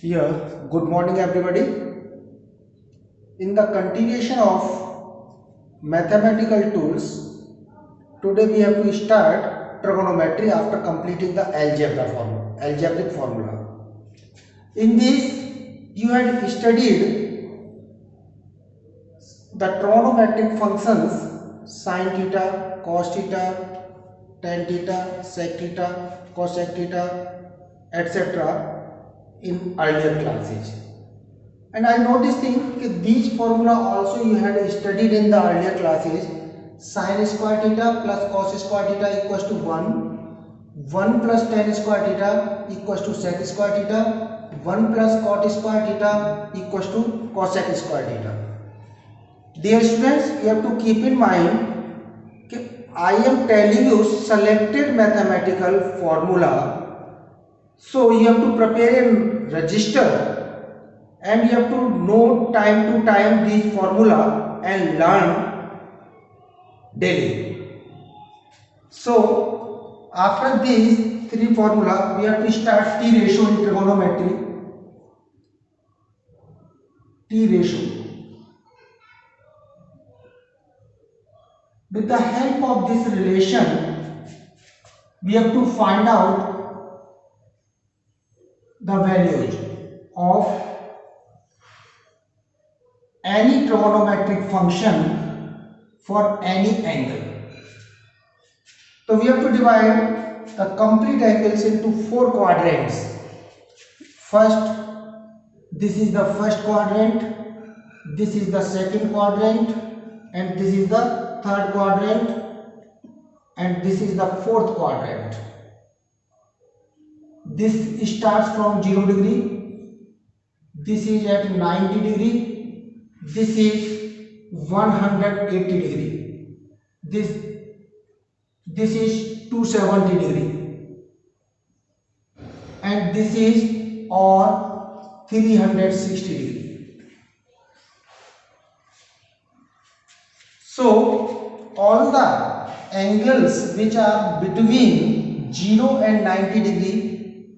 Here, good morning everybody. In the continuation of mathematical tools, today we have to start trigonometry after completing the algebraic formula. In this, you had studied the trigonometric functions sin theta, cos theta, tan theta, sec theta, cosec theta, etc. in earlier classes. And I know this thing that these formula also you had studied in the earlier classes. Sin square theta plus cos square theta equals to 1 plus tan square theta equals to sec square theta, 1 plus cot square theta equals to cosec square theta. Dear students, you have to keep in mind that I am telling you selected mathematical formula, so you have to prepare a register and you have to note time to time these formula and learn daily. So after these three formula, we have to start T ratio in trigonometry. T ratio. With the help of this relation, we have to find out the values of any trigonometric function for any angle. So we have to divide the complete angles into four quadrants. First, this is the first quadrant, this is the second quadrant, and this is the third quadrant, and this is the fourth quadrant. This starts from 0 degree, this is at 90 degree, this is 180 degree, this is 270 degree, and this is or 360 degree. So all the angles which are between 0 and 90 degree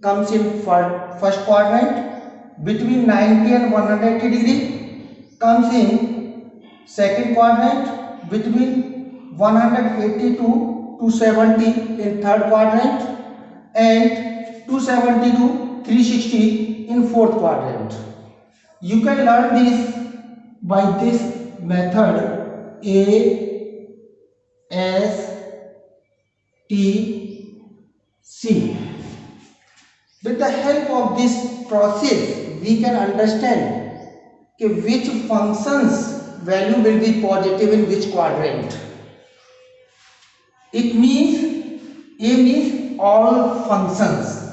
comes in first quadrant, between 90 and 180 degree comes in second quadrant, between 180 to 270 in third quadrant, and 270 to 360 in fourth quadrant. You can learn this by this method A, S, T, C. With the help of this process, we can understand which functions value will be positive in which quadrant. It means A means all functions.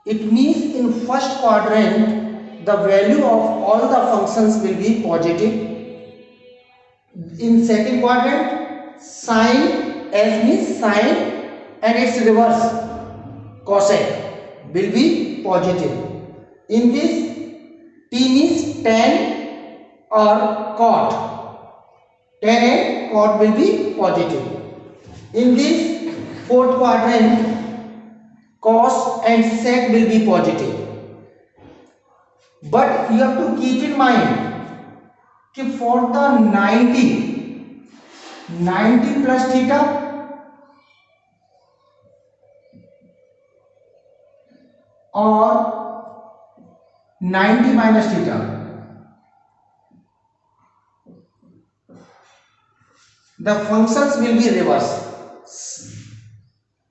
It means in first quadrant the value of all the functions will be positive. In second quadrant, sine, S means sine and its reverse cosec will be positive. In this, T means tan or cot. Tan and cot will be positive. In this fourth quadrant, cos and sec will be positive. But you have to keep in mind that for the 90 plus theta or 90 minus theta, the functions will be reversed.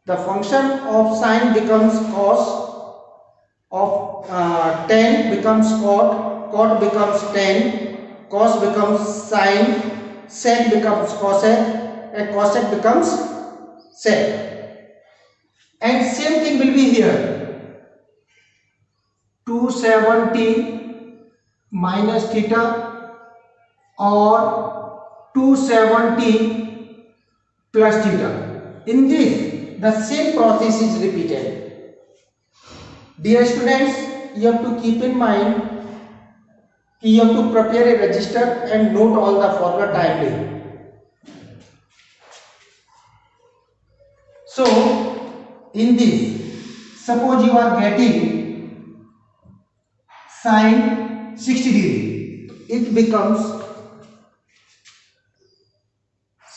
The function of sine becomes cos, of tan becomes cot, cot becomes tan, cos becomes sine, sec becomes cosec, and cosec becomes sec. And same thing will be here. 270 minus theta or 270 plus theta. In this, the same process is repeated. Dear students, you have to keep in mind you have to prepare a register and note all the formula timely. So in this, suppose you are getting sine 60 degree. It becomes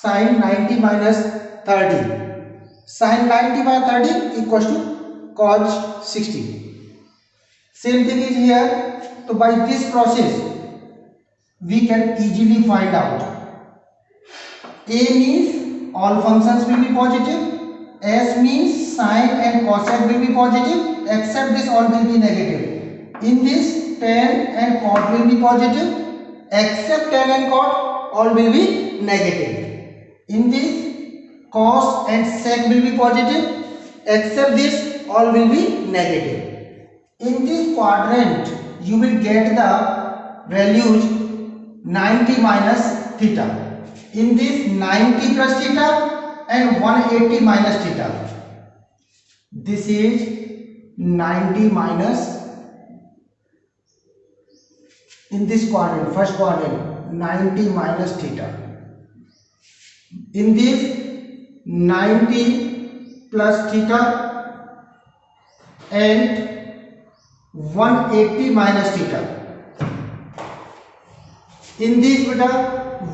sine 90 minus 30. Sine 90 by 30 equals to cos 60. Same thing is here. So by this process we can easily find out. A means all functions will be positive. S means sine and cosec will be positive, except this all will be negative. In this tan and cot will be positive, except tan and cot all will be negative. In this cos and sec will be positive, except this all will be negative. In this quadrant you will get the values 90 minus theta. In this 90 plus theta and 180 minus theta. This is 90 minus, in this quadrant, first quadrant, 90 minus theta. In this 90 plus theta and 180 minus theta. In this beta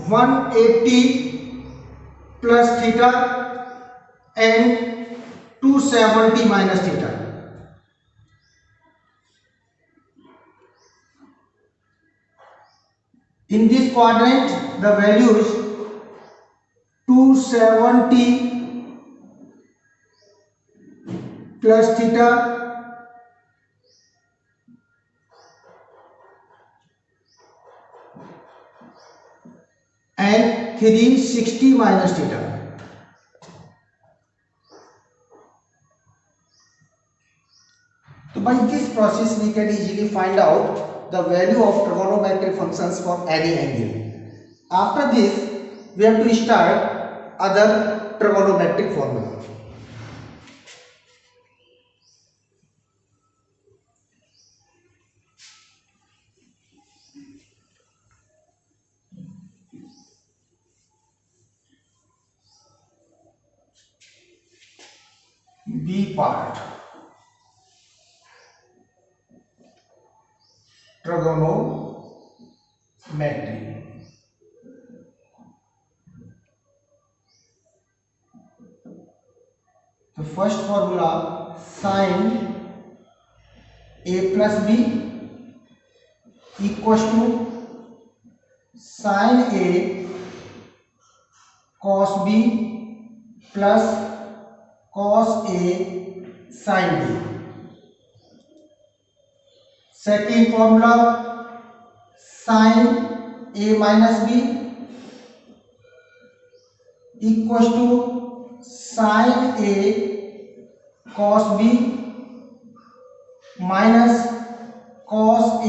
180 plus theta and 270 minus theta. In this quadrant the values 270 plus theta and 360 minus theta. So by this process we can easily find out the value of trigonometric functions for any angle. After this we have to start other trigonometric formula. B part, trigonometry. The first formula sine A plus B equals to sine A cos B plus cos A sin B. Second formula sin A minus B equals to sin A cos B minus cos A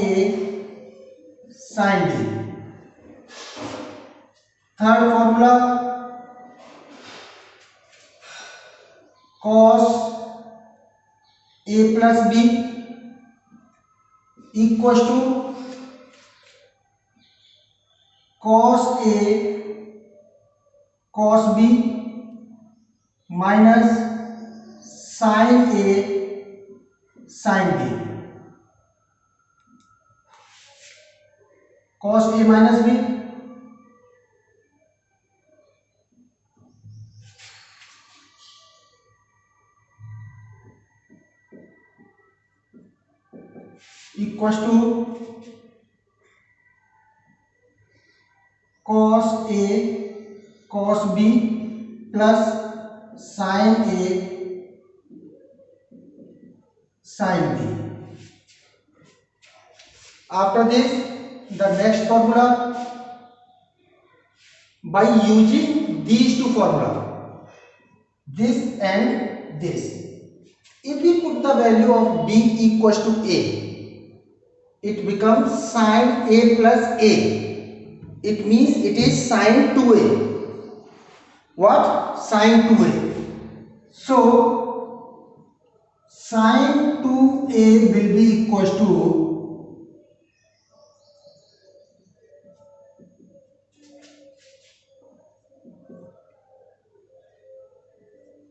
sin B. Third formula cos A plus B equals to cos A cos B minus sin A sin B. Cos A minus B equals to cos A cos B plus sin A sin B. After this the next formula, by using these two formula, this and this, if we put the value of B equals to A, it becomes sin A plus A. It means it is sin 2A. What? Sin 2A. So sin 2A will be equals to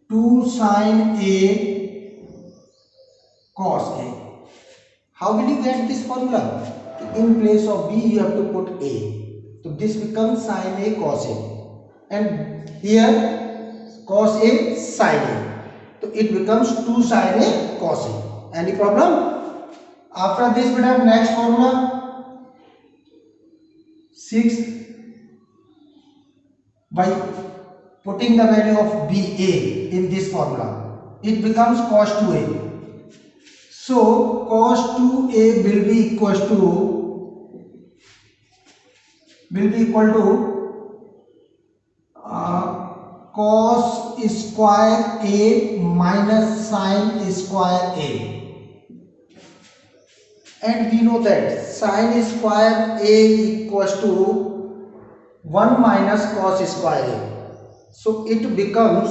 2 sin A cos A. How will you get this formula? In place of b you have to put a, so this becomes sin a cos a, and here cos a sin a, so it becomes 2 sin a cos a. Any problem? After this we have next formula 6, by putting the value of ba in this formula it becomes cos 2a. So cos 2a will be equal to cos square a minus sin square a, and we know that sin square a equals to 1 minus cos square a, so it becomes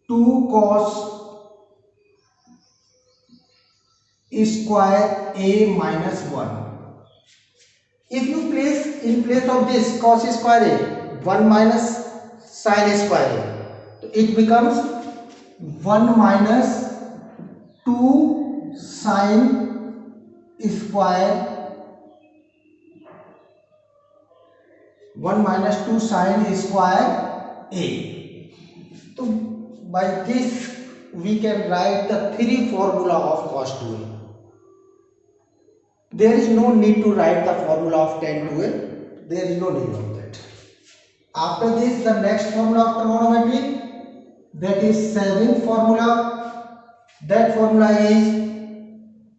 2 cos square a minus 1. If you place in place of this cos square a 1 minus sin square a, so it becomes 1 minus 2 sin square 1 minus 2 sin square a. So by this we can write the 3 formula of cos 2a. There is no need to write the formula of tan 2a. There is no need of that. After this the next formula of trigonometry, that is 7th formula. That formula is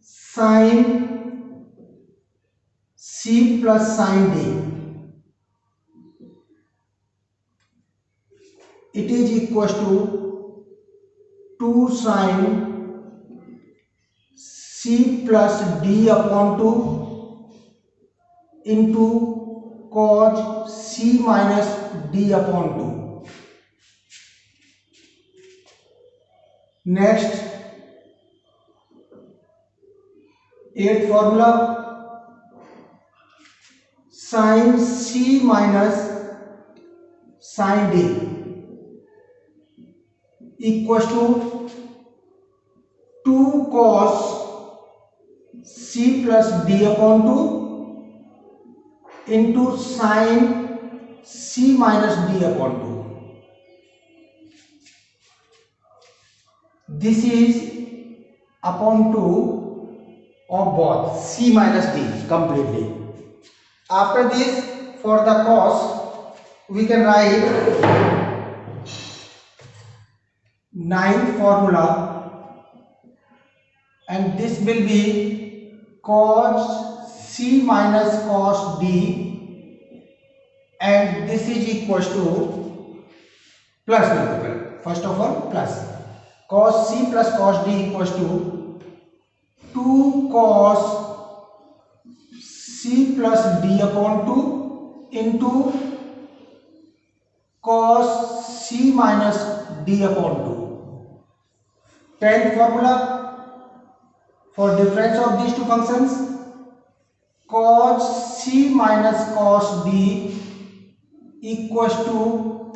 sin c plus sin d. It is equal to 2 sin c plus d upon 2 into cos c minus d upon 2. Next, 8th formula, sin c minus sin d equals to 2 cos c plus d upon 2 into sin c minus d upon 2. This is upon 2 of both c minus d completely. After this, for the cos we can write 9th formula, and this will be cos c minus cos d, and this is equals to plus multiple. First of all, plus cos c plus cos d equals to 2 cos c plus d upon 2 into cos c minus d upon 2. 10th formula, for difference of these two functions, cos c minus cos d equals to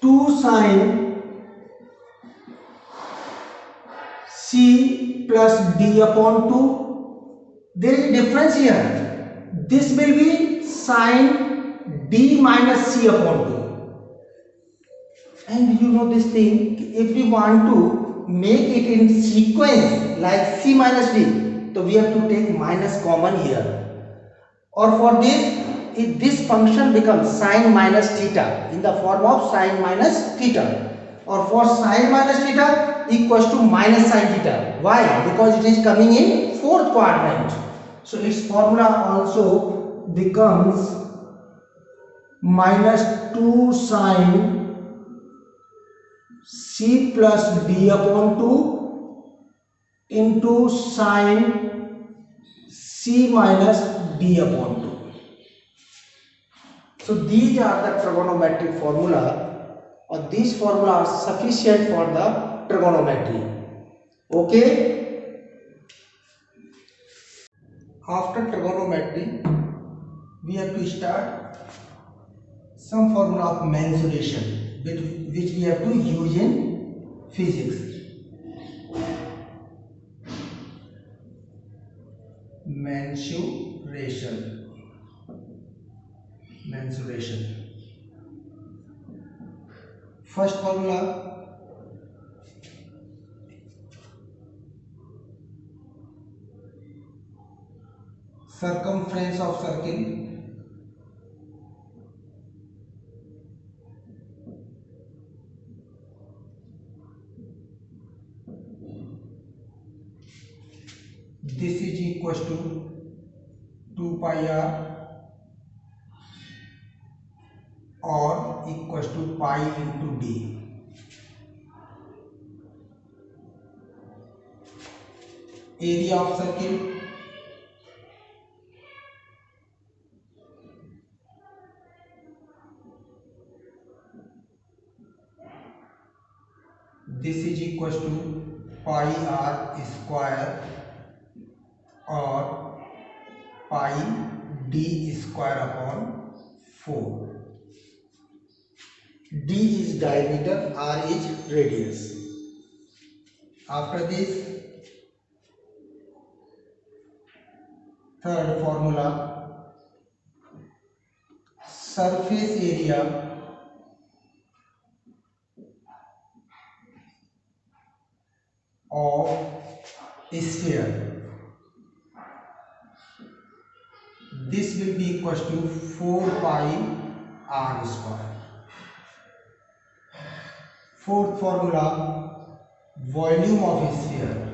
2 sin c plus d upon 2. There is a difference here. This will be sin d minus c upon 2. And you know this thing, if we want to make it in sequence like c minus d, so we have to take minus common here. Or for this, if this function becomes sin minus theta in the form of sin minus theta, or for sin minus theta equals to minus sin theta. Why? Because it is coming in 4th quadrant. So its formula also becomes minus 2 sin c plus d upon 2 into sin c minus d upon 2. So these are the trigonometric formula, or these formula are sufficient for the trigonometry. Okay. After trigonometry we have to start some formula of mensuration which we have to use in physics. Mensuration. First formula, circumference of circle this is equals to 2 pi r or equals to pi into d. Area of circle this is equals to pi r square or pi d square upon 4. D is diameter, R is radius. After this, third formula, surface area of a sphere. This will be equals to 4 pi r square. Fourth formula, volume of a sphere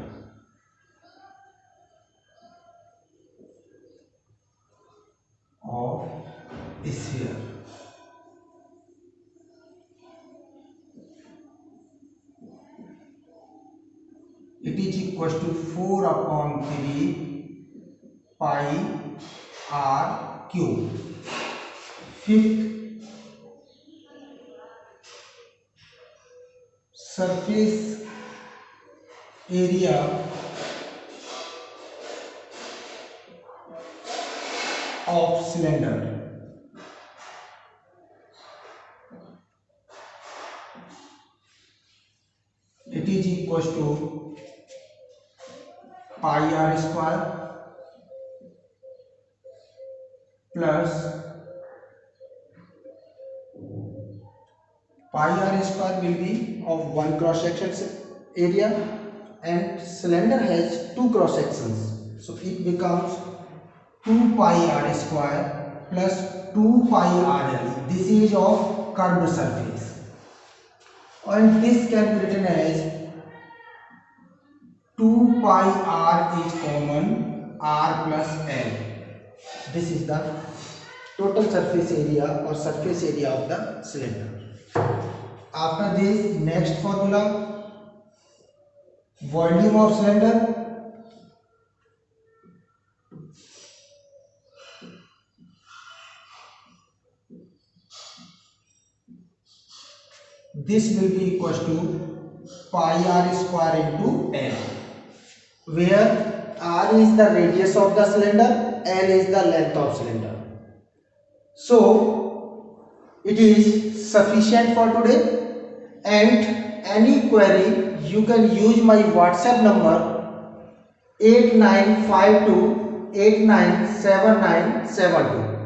it is equals to 4 upon 3 pi r cube. Fifth, surface area of cylinder. It is equals to pi r square plus pi r square will be of one cross section area and cylinder has two cross sections, so it becomes 2 pi r square plus 2 pi rl. This is of curved surface, and this can be written as 2 pi r is common, r plus l. This is the total surface area or surface area of the cylinder. After this, next formula, volume of cylinder. This will be equals to pi r square into l, where r is the radius of the cylinder, l is the length of cylinder. So it is sufficient for today, and any query you can use my WhatsApp number 8952897972.